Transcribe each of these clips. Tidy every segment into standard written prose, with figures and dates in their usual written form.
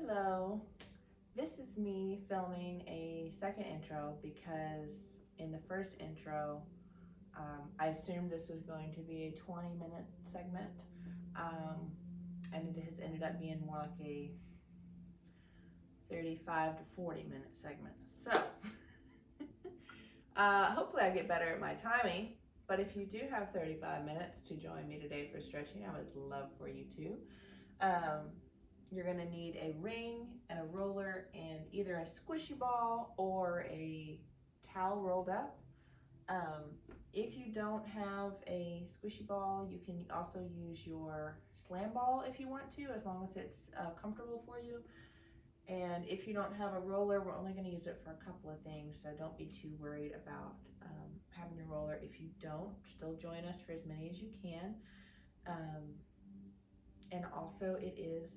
Hello, this is me filming a second intro because in the first intro, I assumed this was going to be a 20-minute segment, and it has ended up being more like a 35 to 40-minute segment. So, hopefully I get better at my timing, but if you do have 35 minutes to join me today for stretching, I would love for you to. You're going to need a ring and a roller and either a squishy ball or a towel rolled up. If you don't have a squishy ball, you can also use your slam ball if you want to, as long as it's comfortable for you. And if you don't have a roller, we're only going to use it for a couple of things, so don't be too worried about having your roller. If you don't, still join us for as many as you can. And also, it is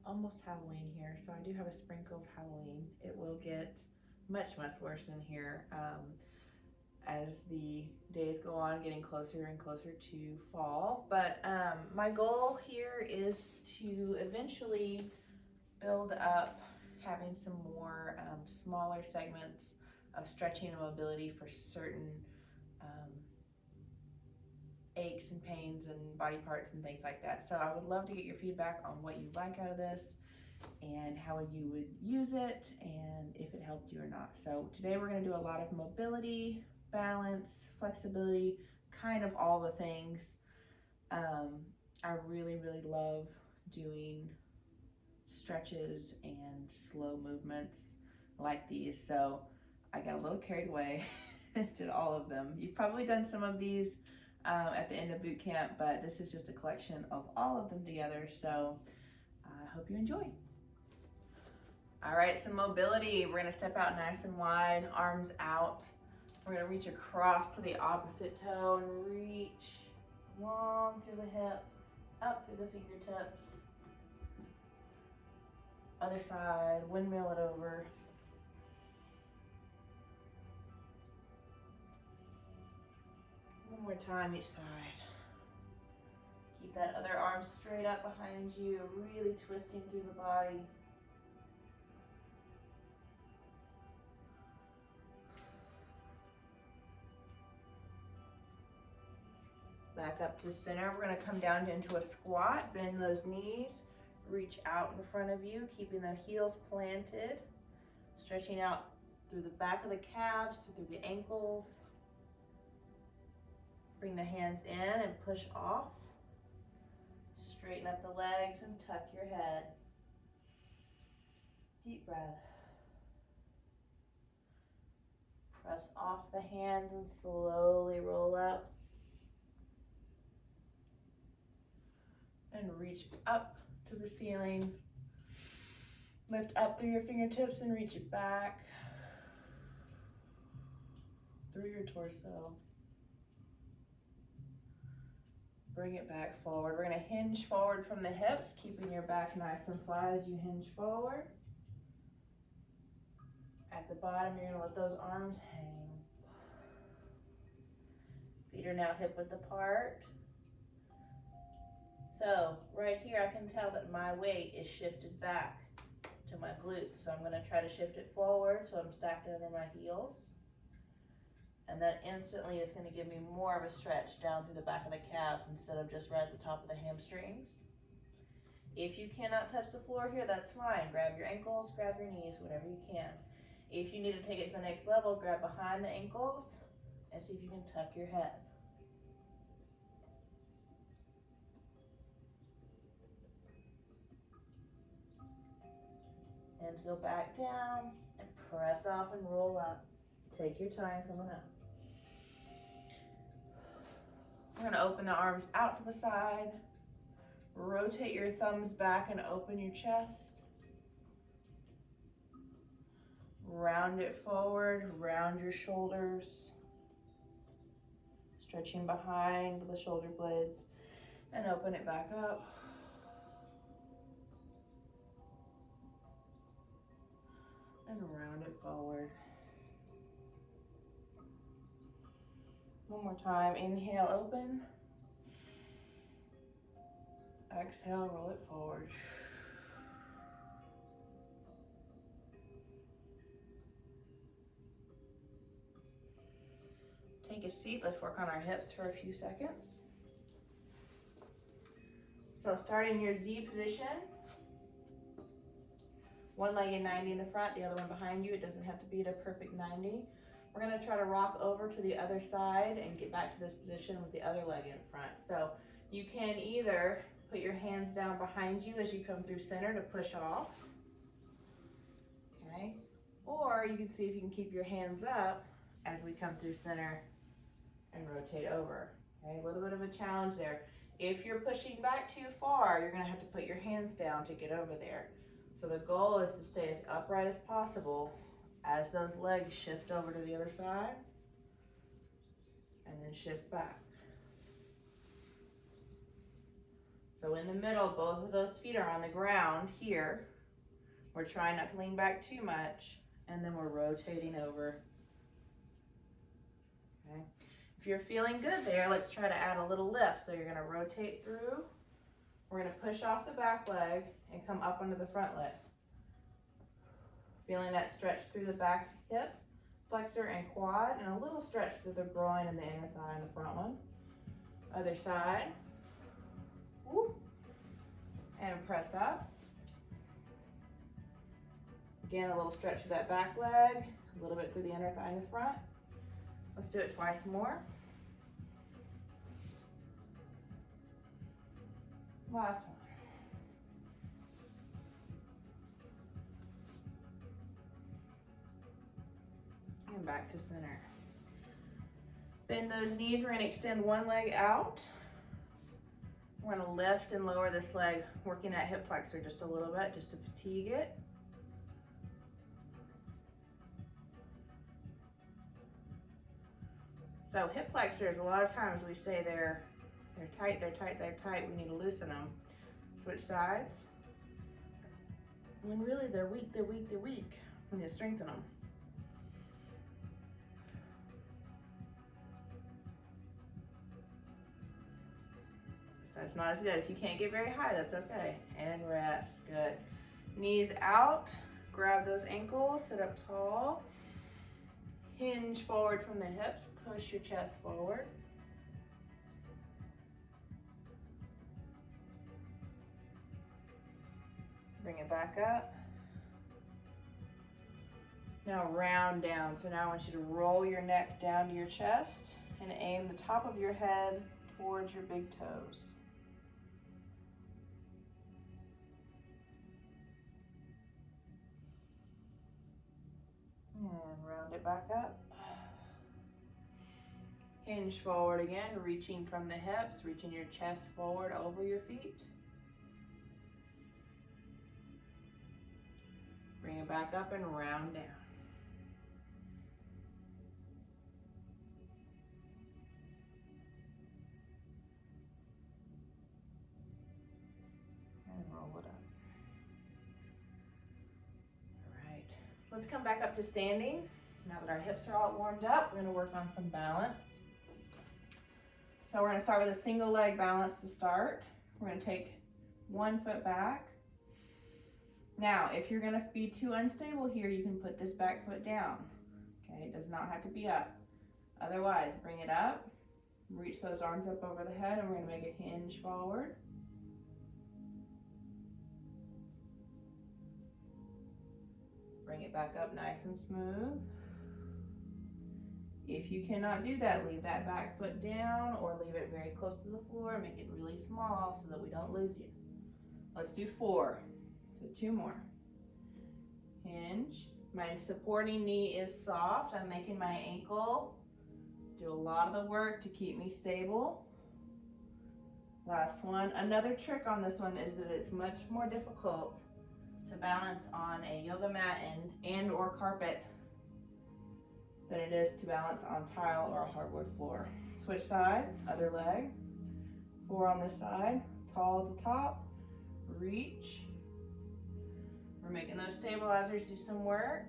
almost Halloween here, so I do have a sprinkle of Halloween. It will get much worse in here as the days go on, getting closer and closer to fall. But my goal here is to eventually build up having some more smaller segments of stretching and mobility for certain aches and pains and body parts and things like that. So I would love to get your feedback on what you like out of this and how you would use it and if it helped you or not. So today we're going to do a lot of mobility, balance, flexibility, kind of all the things. I really love doing stretches and slow movements like these, so I got a little carried away and did all of them. You've probably done some of these at the end of boot camp, but this is just a collection of all of them together, so I hope you enjoy. All right, some mobility. We're gonna step out nice and wide, arms out. We're gonna reach across to the opposite toe and reach long through the hip, up through the fingertips. Other side, windmill it over. One more time each side. Keep that other arm straight up behind you, really twisting through the body. Back up to center. We're going to come down into a squat, bend those knees, reach out in front of you, keeping the heels planted, stretching out through the back of the calves, through the ankles. Bring the hands in and push off. Straighten up the legs and tuck your head. Deep breath. Press off the hands and slowly roll up. And reach up to the ceiling. Lift up through your fingertips and reach it back through your torso. Bring it back forward. We're going to hinge forward from the hips, keeping your back nice and flat as you hinge forward. At the bottom, you're going to let those arms hang. Feet are now hip width apart. So right here, I can tell that my weight is shifted back to my glutes. So I'm going to try to shift it forward so I'm stacked over my heels. And that instantly is going to give me more of a stretch down through the back of the calves instead of just right at the top of the hamstrings. If you cannot touch the floor here, that's fine. Grab your ankles, grab your knees, whatever you can. If you need to take it to the next level, grab behind the ankles and see if you can tuck your head. Hands go back down and press off and roll up. Take your time coming up. We're going to open the arms out to the side. Rotate your thumbs back and open your chest. Round it forward, round your shoulders. Stretching behind the shoulder blades and open it back up. And round it forward. One more time. Inhale, open. Exhale, roll it forward. seat, let's work on our hips for a few seconds. So start in your Z position. One leg in 90 in the front, the other one behind you. It doesn't have to be at a perfect 90. We're gonna try to rock over to the other side and get back to this position with the other leg in front. So you can either put your hands down behind you as you come through center to push off, okay? Or you can see if you can keep your hands up as we come through center and rotate over, okay? A little bit of a challenge there. If you're pushing back too far, you're gonna have to put your hands down to get over there. So the goal is to stay as upright as possible as those legs shift over to the other side and then shift back. So in the middle, both of those feet are on the ground here. We're trying not to lean back too much, and then we're rotating over. Okay. If you're feeling good there, let's try to add a little lift. So you're gonna rotate through. We're gonna push off the back leg and come up onto the front leg. Feeling that stretch through the back hip, flexor and quad, and a little stretch through the groin and the inner thigh in the front one. Other side. Woo. And press up. Again, a little stretch through that back leg, a little bit through the inner thigh in the front. Let's do it twice more. Last one. And back to center. Bend those knees. We're going to extend one leg out. We're going to lift and lower this leg, working that hip flexor just a little bit, just to fatigue it. So hip flexors, a lot of times we say they're tight, they're tight, they're tight. We need to loosen them. Switch sides. When really they're weak, they're weak, they're weak. We need to strengthen them. That's not as good. If you can't get very high, that's okay. And rest, good. Knees out, grab those ankles, sit up tall. Hinge forward from the hips, push your chest forward. Bring it back up. Now round down. So now I want you to roll your neck down to your chest and aim the top of your head towards your big toes. And round it back up. Hinge forward again, reaching from the hips, reaching your chest forward over your feet. Bring it back up and round down. And roll it up. All right, let's come back up to standing. Now that our hips are all warmed up, we're going to work on some balance. So we're going to start with a single leg balance to start. We're going to take one foot back. Now, if you're going to be too unstable here, you can put this back foot down. Okay, it does not have to be up. Otherwise, bring it up, reach those arms up over the head, and we're going to make a hinge forward. Bring it back up nice and smooth. If you cannot do that, leave that back foot down or leave it very close to the floor. Make it really small so that we don't lose you. Let's do 4. So 2 more. Hinge. My supporting knee is soft. I'm making my ankle do a lot of the work to keep me stable. Last one. Another trick on this one is that it's much more difficult to balance on a yoga mat and or carpet than it is to balance on tile or a hardwood floor. Switch sides, other leg. 4 on this side, tall at the top, reach. We're making those stabilizers do some work.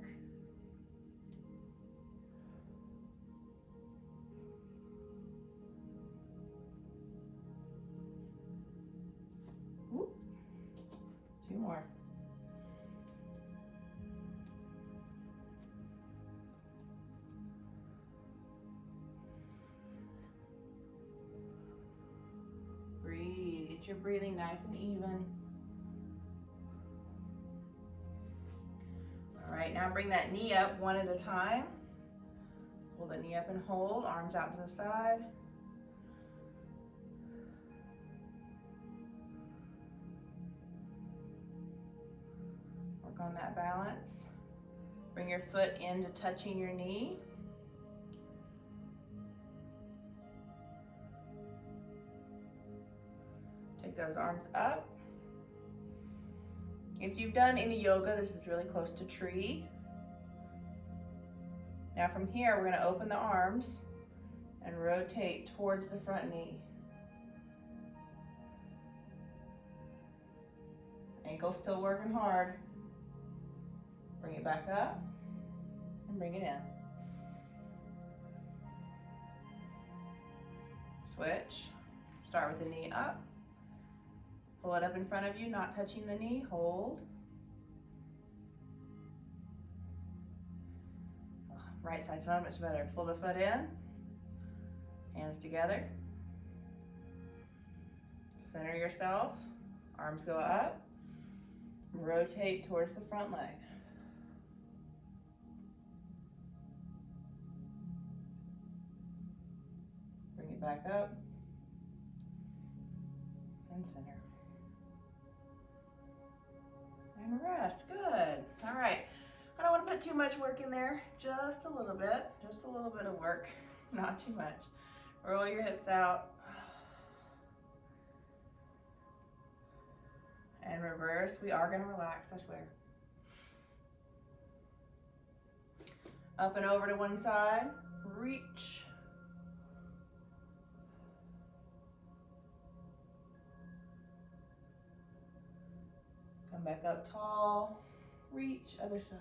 Whoop. 2 more. Get your breathing nice and even. All right, now bring that knee up one at a time. Pull the knee up and hold, arms out to the side. Work on that balance. Bring your foot into touching your knee. Take those arms up. If you've done any yoga, this is really close to tree. Now from here, we're going to open the arms and rotate towards the front knee. Ankle still working hard. Bring it back up and bring it in. Switch. Start with the knee up. Pull it up in front of you, not touching the knee. Hold. Right side's not much better. Pull the foot in. Hands together. Center yourself. Arms go up. Rotate towards the front leg. Bring it back up. And center. And rest. Good. All right. I don't want to put too much work in there. Just a little bit. Just a little bit of work. Not too much. Roll your hips out. And reverse. We are going to relax, I swear. Up and over to one side. Reach. Come back up tall. Reach, other side.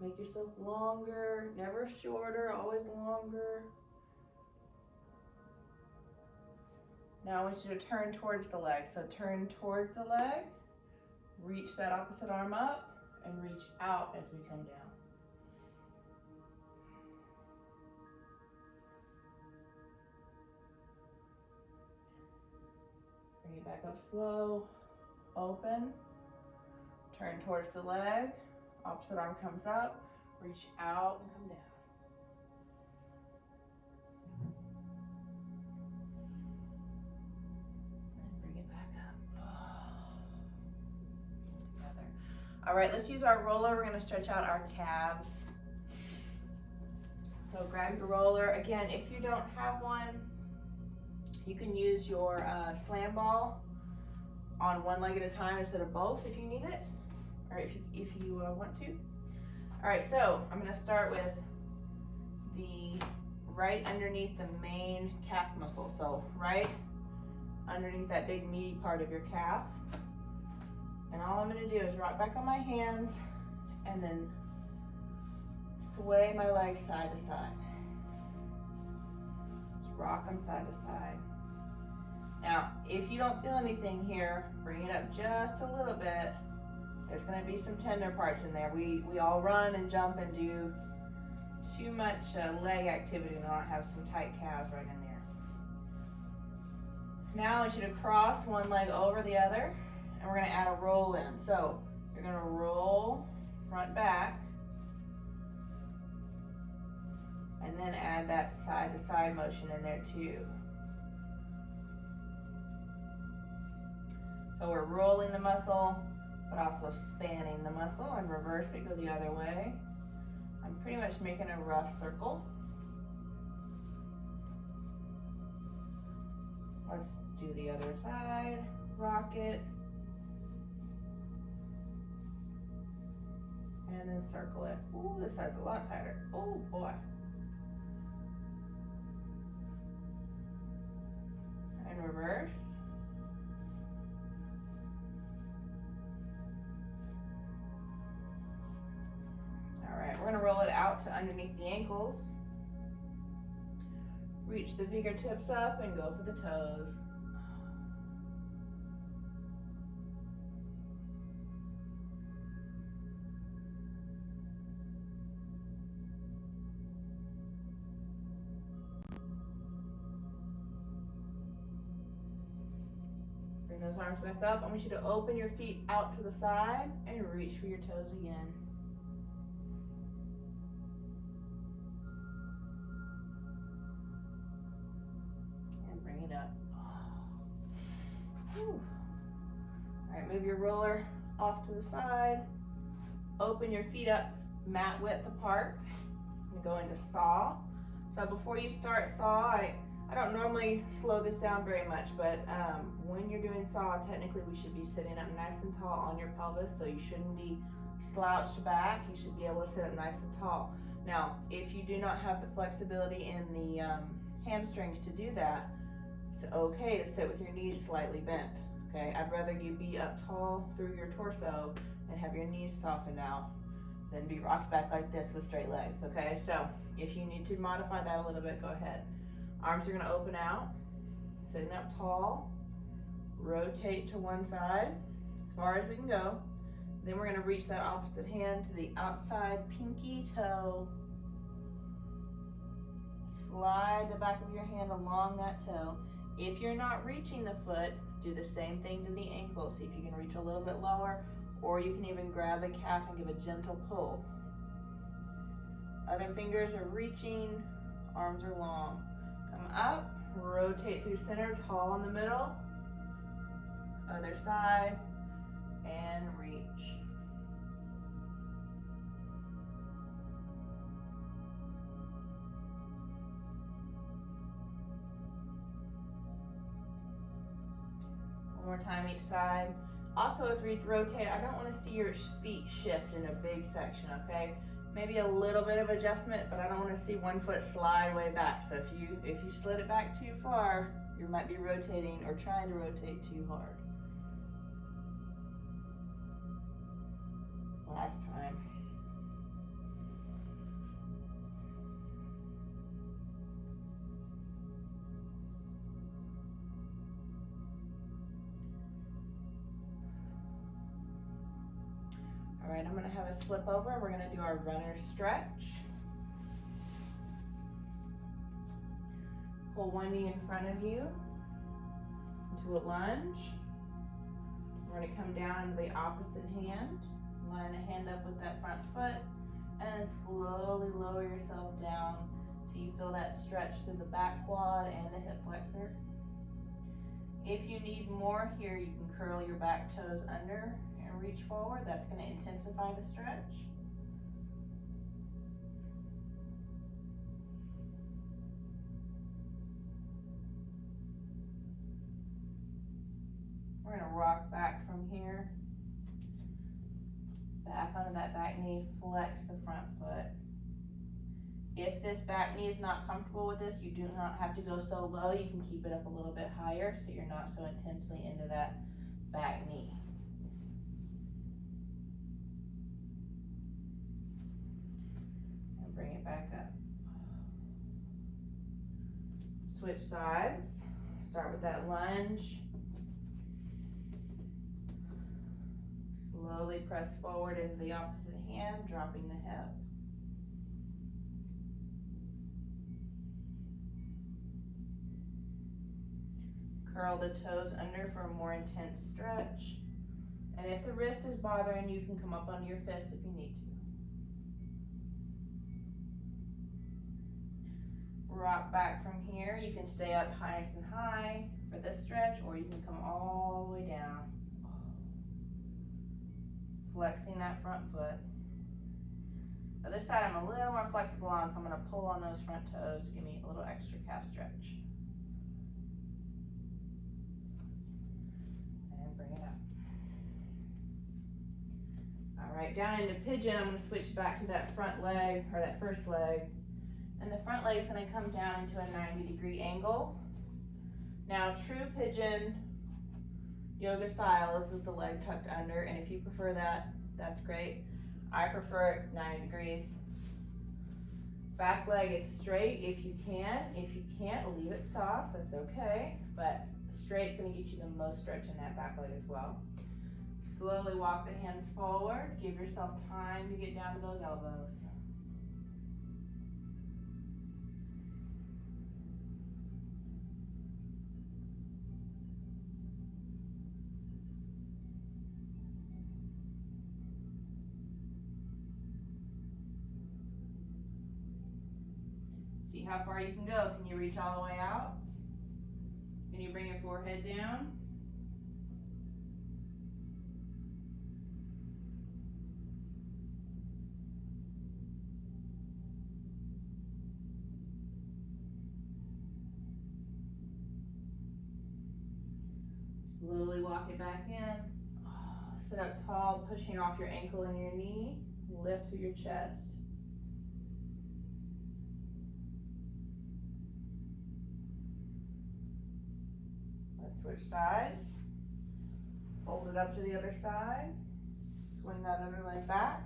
Make yourself longer, never shorter, always longer. Now I want you to turn towards the leg. So turn towards the leg, reach that opposite arm up, and reach out as we come down. Bring it back up slow, open, turn towards the leg, opposite arm comes up, reach out and come down. All right, let's use our roller. We're gonna stretch out our calves. So grab your roller. Again, if you don't have one, you can use your slam ball on one leg at a time instead of both if you need it, or if you want to. All right, so I'm gonna start with the right underneath the main calf muscle. So right underneath that big meaty part of your calf. And all I'm gonna do is rock back on my hands and then sway my legs side to side. Just rock them side to side. Now, if you don't feel anything here, bring it up just a little bit. There's gonna be some tender parts in there. We all run and jump and do too much leg activity and not have some tight calves right in there. Now I want you to cross one leg over the other. And we're gonna add a roll in. So you're gonna roll front back and then add that side to side motion in there too. So we're rolling the muscle, but also spanning the muscle, and reverse it, go the other way. I'm pretty much making a rough circle. Let's do the other side, rock it. And then circle it. Ooh, this side's a lot tighter. Oh boy. And reverse. All right, we're gonna roll it out to underneath the ankles. Reach the fingertips up and go for the toes. those arms back up. I want you to open your feet out to the side and reach for your toes again. And bring it up. Whew. All right, move your roller off to the side. Open your feet up mat width apart. I'm gonna go into saw. So before you start saw, I don't normally slow this down very much, but when you're doing saw, technically we should be sitting up nice and tall on your pelvis, so you shouldn't be slouched back. You should be able to sit up nice and tall. Now, if you do not have the flexibility in the hamstrings to do that, it's okay to sit with your knees slightly bent, okay? I'd rather you be up tall through your torso and have your knees softened out than be rocked back like this with straight legs, okay? So if you need to modify that a little bit, go ahead. Arms are gonna open out, sitting up tall, rotate to one side, as far as we can go. Then we're gonna reach that opposite hand to the outside pinky toe. Slide the back of your hand along that toe. If you're not reaching the foot, do the same thing to the ankle. See if you can reach a little bit lower, or you can even grab the calf and give a gentle pull. Other fingers are reaching, arms are long. Come up, rotate through center, tall in the middle. Other side, and reach. One more time each side. Also, as we rotate, I don't want to see your feet shift in a big section, okay? Maybe a little bit of adjustment, but I don't want to see one foot slide way back. So if you slid it back too far, you might be rotating or trying to rotate too hard. Last time. All right, I'm gonna have us flip over and we're gonna do our runner stretch. Pull one knee in front of you into a lunge. We're gonna come down into the opposite hand. Line the hand up with that front foot and slowly lower yourself down so you feel that stretch through the back quad and the hip flexor. If you need more here, you can curl your back toes under and reach forward. That's going to intensify the stretch. We're going to rock back from here. Back onto that back knee, flex the front foot. If this back knee is not comfortable with this, you do not have to go so low. You can keep it up a little bit higher so you're not so intensely into that back knee. And bring it back up. Switch sides. Start with that lunge. Slowly press forward into the opposite hand, dropping the hip. Curl the toes under for a more intense stretch. And if the wrist is bothering you, you can come up onto your fist if you need to. Rock back from here. You can stay up nice and high for this stretch, or you can come all the way down. Flexing that front foot. Now this side I'm a little more flexible on, so I'm going to pull on those front toes to give me a little extra calf stretch. And bring it up. All right, down into pigeon, I'm going to switch back to that front leg, or that first leg. And the front leg is going to come down into a 90-degree angle. Now, true pigeon yoga style is with the leg tucked under, and if you prefer that, that's great. I prefer it 90 degrees. Back leg is straight if you can. If you can't, leave it soft, that's okay. But straight's gonna get you the most stretch in that back leg as well. Slowly walk the hands forward. Give yourself time to get down to those elbows. See how far you can go. Can you reach all the way out? Can you bring your forehead down? Slowly walk it back in. Sit up tall, pushing off your ankle and your knee. Lift through your chest. Let's switch sides. Fold it up to the other side. Swing that other leg back.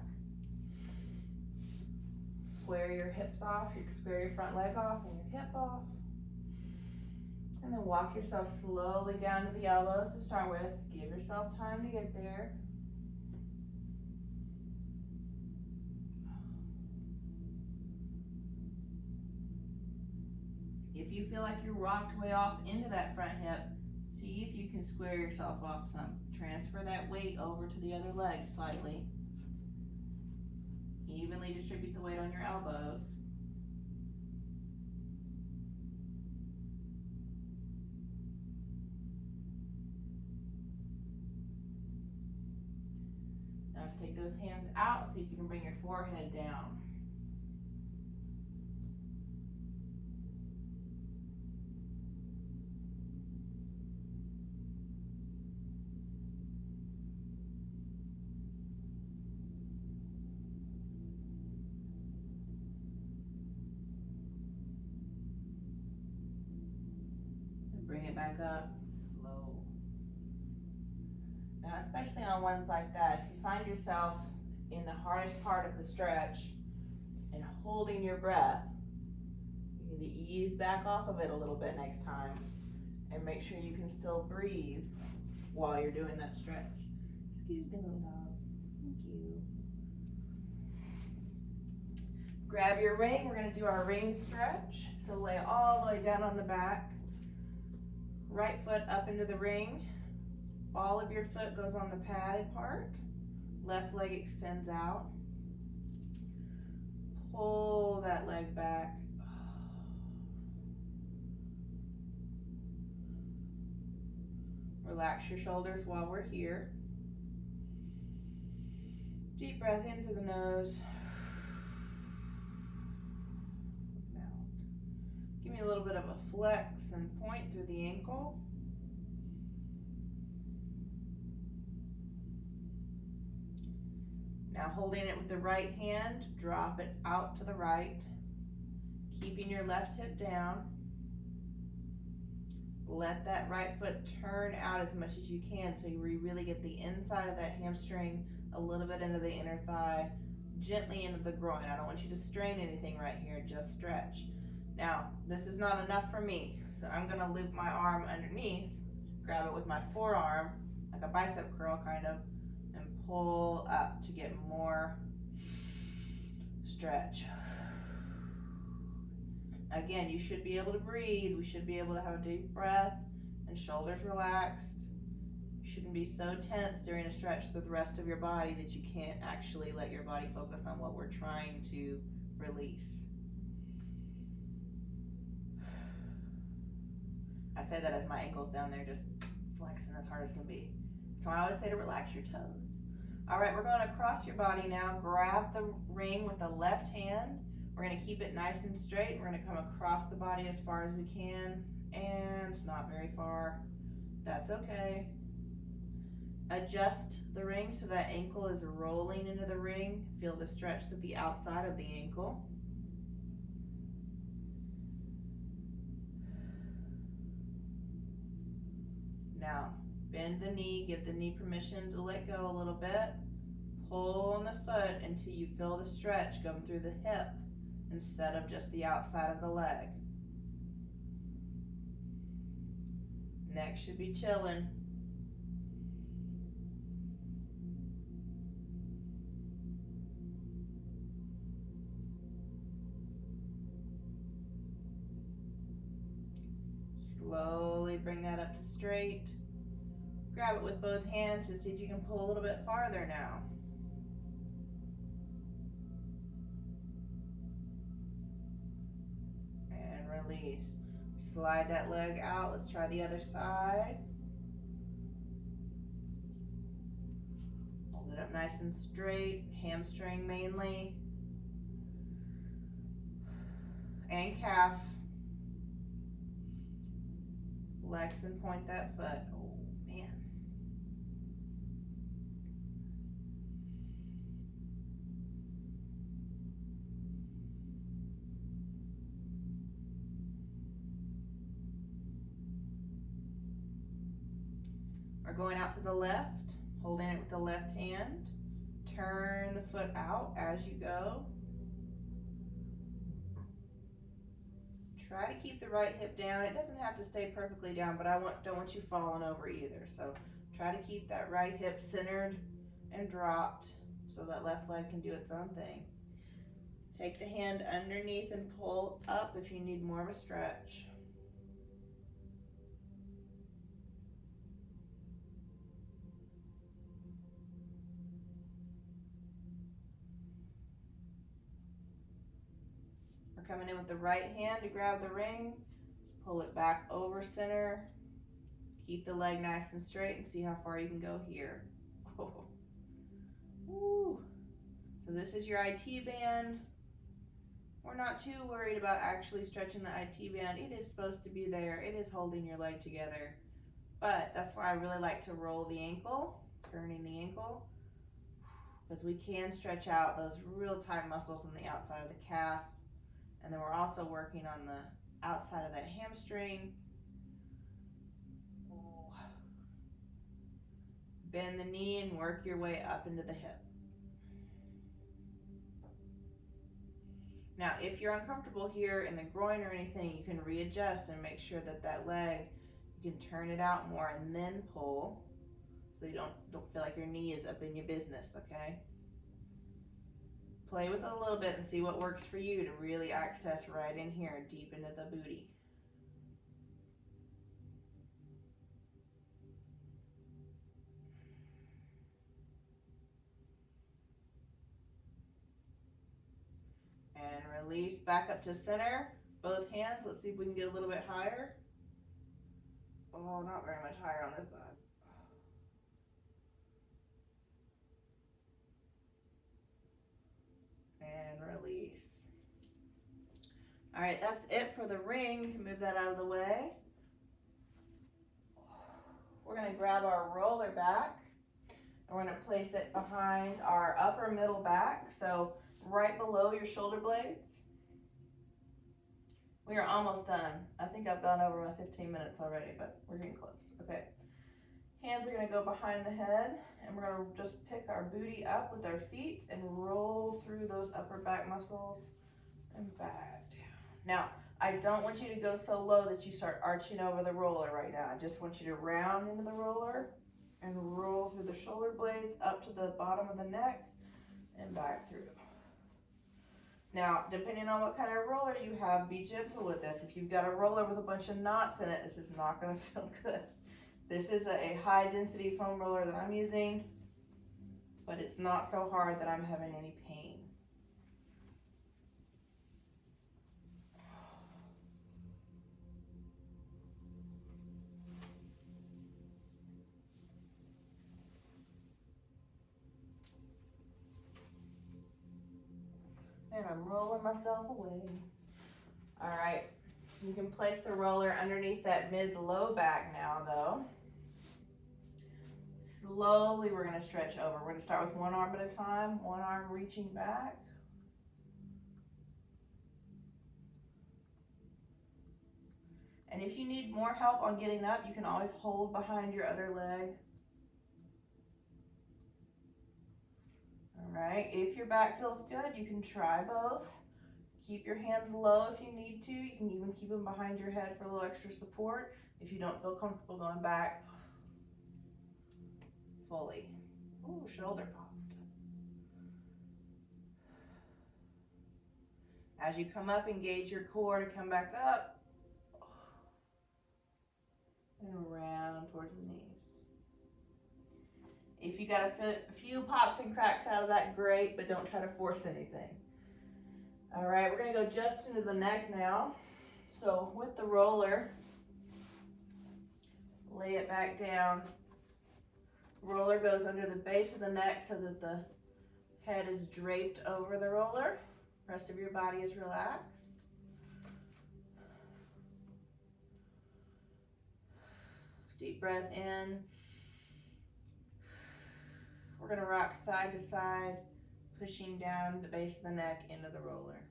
Square your hips off. You can square your front leg off and your hip off. And then walk yourself slowly down to the elbows to start with. Give yourself time to get there. If you feel like you're rocked way off into that front hip, see if you can square yourself off some. Transfer that weight over to the other leg slightly. Evenly distribute the weight on your elbows. Now take those hands out, see if you can bring your forehead down. And bring it back up, slow. Now, especially on ones like that, if you find yourself in the hardest part of the stretch and holding your breath, you need to ease back off of it a little bit next time and make sure you can still breathe while you're doing that stretch. Excuse me, little dog. Thank you. Grab your ring. We're going to do our ring stretch. So lay all the way down on the back. Right foot up into the ring. Ball of your foot goes on the padded part. Left leg extends out. Pull that leg back. Relax your shoulders while we're here. Deep breath in through the nose. Out. Give me a little bit of a flex and point through the ankle. Now holding it with the right hand, drop it out to the right, keeping your left hip down. Let that right foot turn out as much as you can so you really get the inside of that hamstring a little bit into the inner thigh, gently into the groin. I don't want you to strain anything right here, just stretch. Now, this is not enough for me, so I'm gonna loop my arm underneath, grab it with my forearm, like a bicep curl kind of, and pull up to get more stretch. Again, you should be able to breathe. We should be able to have a deep breath and shoulders relaxed. You shouldn't be so tense during a stretch through the rest of your body that you can't actually let your body focus on what we're trying to release. I say that as my ankle's down there just flexing as hard as can be. So I always say to relax your toes. All right, we're going to cross your body now. Grab the ring with the left hand. We're going to keep it nice and straight. We're going to come across the body as far as we can, and it's not very far. That's okay. Adjust the ring so that ankle is rolling into the ring. Feel the stretch at the outside of the ankle. Now, bend the knee, give the knee permission to let go a little bit. Pull on the foot until you feel the stretch going through the hip instead of just the outside of the leg. Neck should be chilling. Slowly bring that up to straight. Grab it with both hands and see if you can pull a little bit farther now. and release. Slide that leg out. Let's try the other side. Hold it up nice and straight, hamstring mainly, and calf. Flex and point that foot. Oh man. We're going out to the left, holding it with the left hand. Turn the foot out as you go. Try to keep the right hip down. It doesn't have to stay perfectly down, but I don't want you falling over either. So try to keep that right hip centered and dropped so that left leg can do its own thing. Take the hand underneath and pull up if you need more of a stretch. Coming in with the right hand to grab the ring, pull it back over center, keep the leg nice and straight, and see how far you can go here. Oh. Woo. So this is your IT band. We're not too worried about actually stretching the IT band. It is supposed to be there. It is holding your leg together. But that's why I really like to roll the ankle, turning the ankle, because we can stretch out those real tight muscles on the outside of the calf. And then we're also working on the outside of that hamstring. Ooh. Bend the knee and work your way up into the hip. Now, if you're uncomfortable here in the groin or anything, you can readjust and make sure that that leg, you can turn it out more and then pull, so you don't feel like your knee is up in your business, okay? Play with it a little bit and see what works for you to really access right in here, deep into the booty. And release back up to center, both hands. Let's see if we can get a little bit higher. Oh, not very much higher on this side. And release. All right, that's it for the ring. You can move that out of the way. We're gonna grab our roller back and we're gonna place it behind our upper middle back, so right below your shoulder blades. We are almost done. I think I've gone over my 15 minutes already, but we're getting close. Okay. Hands are gonna go behind the head, and we're gonna just pick our booty up with our feet and roll through those upper back muscles and back down. Now, I don't want you to go so low that you start arching over the roller right now. I just want you to round into the roller and roll through the shoulder blades up to the bottom of the neck and back through. Now, depending on what kind of roller you have, be gentle with this. If you've got a roller with a bunch of knots in it, this is not gonna feel good. This is a high density foam roller that I'm using, but it's not so hard that I'm having any pain. And I'm rolling myself away. All right, you can place the roller underneath that mid-low back now though. Slowly we're gonna stretch over. We're gonna start with one arm at a time, one arm reaching back. And if you need more help on getting up, you can always hold behind your other leg. All right, if your back feels good, you can try both. Keep your hands low if you need to. You can even keep them behind your head for a little extra support if you don't feel comfortable going back fully. Ooh, shoulder popped. As you come up, engage your core to come back up and around towards the knees. If you got a few pops and cracks out of that, great, but don't try to force anything. All right, we're gonna go just into the neck now. So with the roller, lay it back down. Roller goes under the base of the neck so that the head is draped over the roller. Rest of your body is relaxed. Deep breath in. We're going to rock side to side, pushing down the base of the neck into the roller.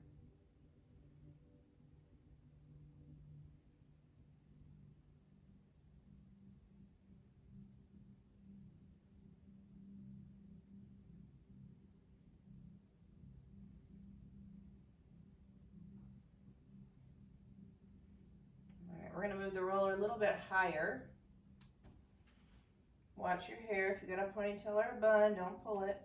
All right, we're going to move the roller a little bit higher. Watch your hair. If you got a ponytail or a bun, don't pull it.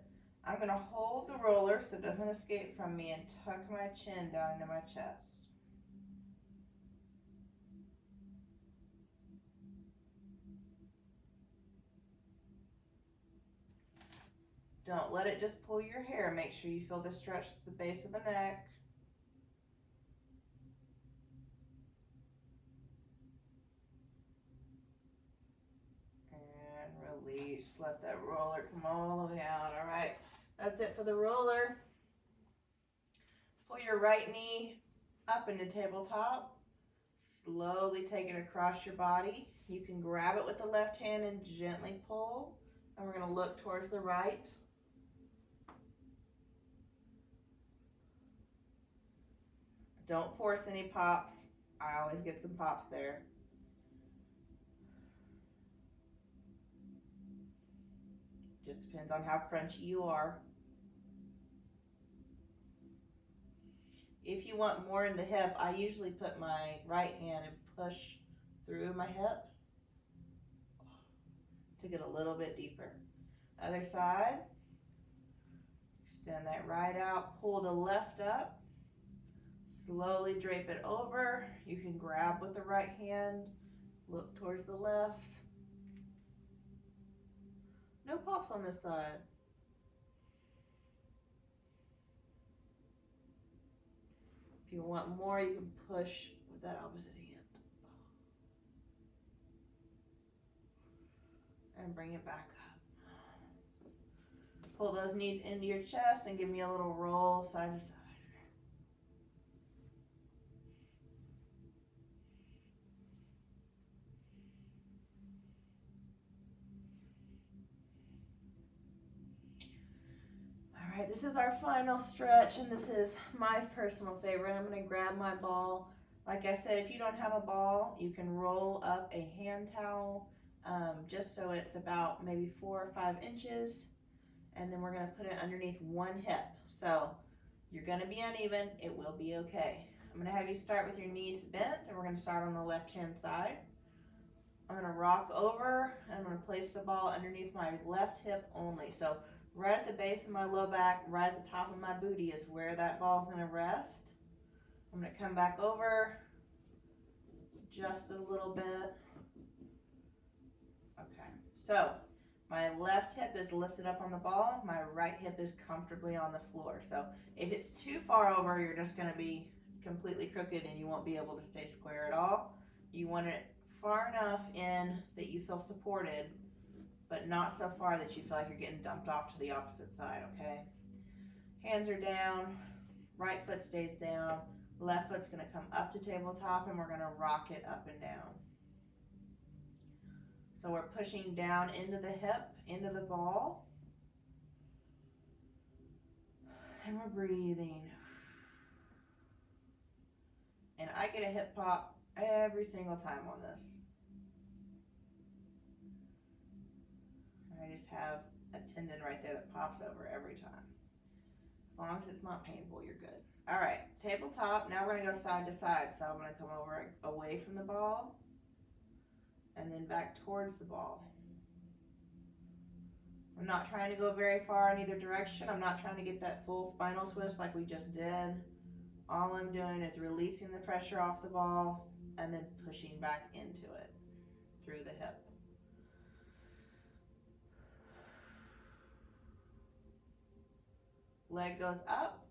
I'm going to hold the roller so it doesn't escape from me and tuck my chin down into my chest. Don't let it just pull your hair. Make sure you feel the stretch at the base of the neck. And release. Let that roller come all the way out. All right, that's it for the roller. Pull your right knee up into tabletop. Slowly take it across your body. You can grab it with the left hand and gently pull. And we're going to look towards the right. Don't force any pops. I always get some pops there. Just depends on how crunchy you are. If you want more in the hip, I usually put my right hand and push through my hip to get a little bit deeper. Other side. Extend that right out. Pull the left up. Slowly drape it over. You can grab with the right hand. Look towards the left. No pops on this side. If you want more, you can push with that opposite hand. And bring it back up. Pull those knees into your chest and give me a little roll side to side. All right, this is our final stretch, and this is my personal favorite. I'm going to grab my ball. Like I said, if you don't have a ball, you can roll up a hand towel just so it's about maybe 4 or 5 inches, and then we're going to put it underneath one hip. So you're going to be uneven. It will be okay. I'm going to have you start with your knees bent, and we're going to start on the left-hand side. I'm going to rock over, and I'm going to place the ball underneath my left hip only. So right at the base of my low back, right at the top of my booty is where that ball is going to rest. I'm going to come back over just a little bit. Okay, so my left hip is lifted up on the ball. My right hip is comfortably on the floor. So if it's too far over, you're just going to be completely crooked and you won't be able to stay square at all. You want it far enough in that you feel supported, but not so far that you feel like you're getting dumped off to the opposite side, okay? Hands are down, right foot stays down, left foot's gonna come up to tabletop and we're gonna rock it up and down. So we're pushing down into the hip, into the ball, and we're breathing. And I get a hip pop every single time on this. I just have a tendon right there that pops over every time. As long as it's not painful, you're good. All right, tabletop. Now we're gonna go side to side. So I'm gonna come over away from the ball and then back towards the ball. I'm not trying to go very far in either direction. I'm not trying to get that full spinal twist like we just did. All I'm doing is releasing the pressure off the ball and then pushing back into it through the hip. Leg goes up,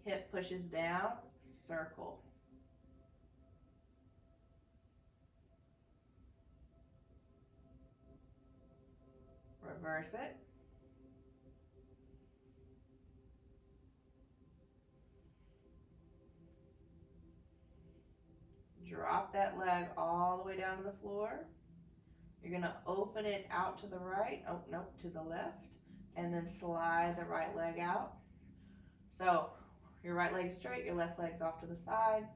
Hip pushes down, circle. Reverse it. Drop that leg all the way down to the floor. You're gonna open it out to the right, oh nope, to the left, and then slide the right leg out. So your right leg is straight, your left leg's off to the side.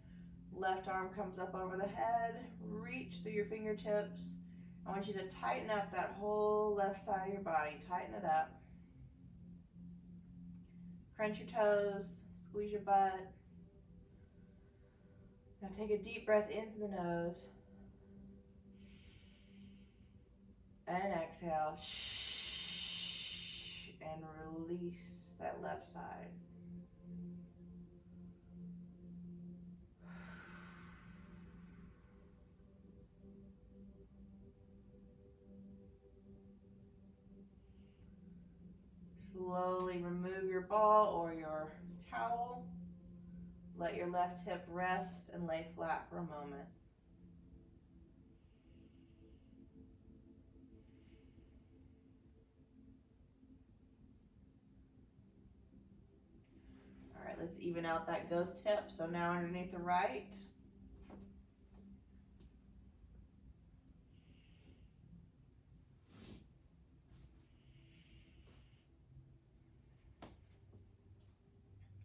Left arm comes up over the head, reach through your fingertips. I want you to tighten up that whole left side of your body, tighten it up. Crunch your toes, squeeze your butt. Now take a deep breath in through the nose. And exhale. And release that left side. Slowly remove your ball or your towel. Let your left hip rest and lay flat for a moment. All right, let's even out that ghost hip. So now underneath the right.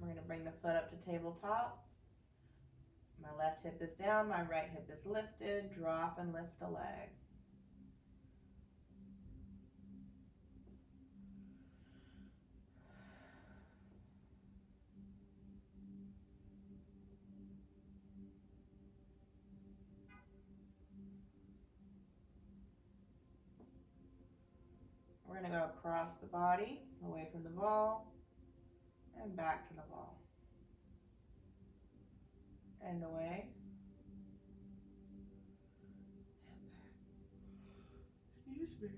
We're going to bring the foot up to tabletop. My left hip is down, my right hip is lifted. Drop and lift the leg. We're going to go across the body, away from the ball, and back to the ball. And away. Excuse me.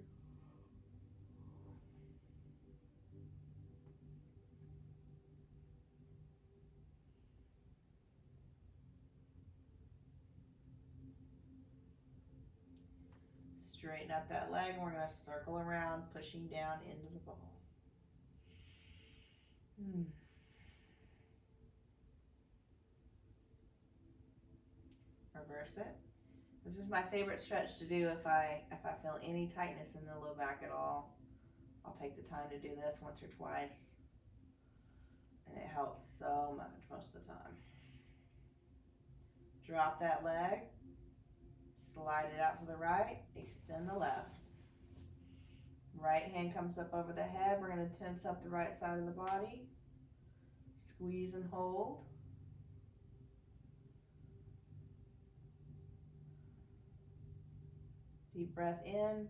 Straighten up that leg, and we're going to circle around, pushing down into the ball. Reverse it. This is my favorite stretch to do if I feel any tightness in the low back at all. I'll take the time to do this once or twice, and it helps so much most of the time. Drop that leg, slide it out to the right, extend the left. Right hand comes up over the head. We're going to tense up the right side of the body. Squeeze and hold. Deep breath in.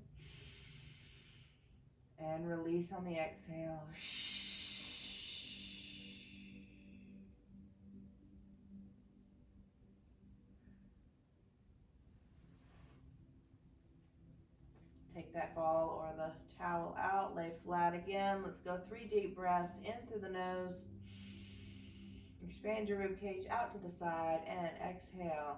And release on the exhale. Take that ball or the towel out, lay flat again. Let's go 3 deep breaths in through the nose. Expand your rib cage out to the side and exhale.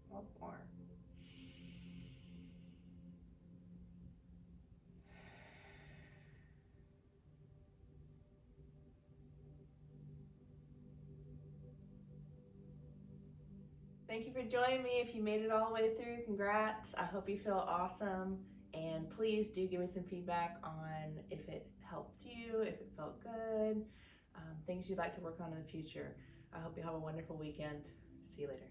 One more. Thank you for joining me. If you made it all the way through, congrats. I hope you feel awesome. And please do give me some feedback on if it helped you, if it felt good, things you'd like to work on in the future. I hope you have a wonderful weekend. See you later.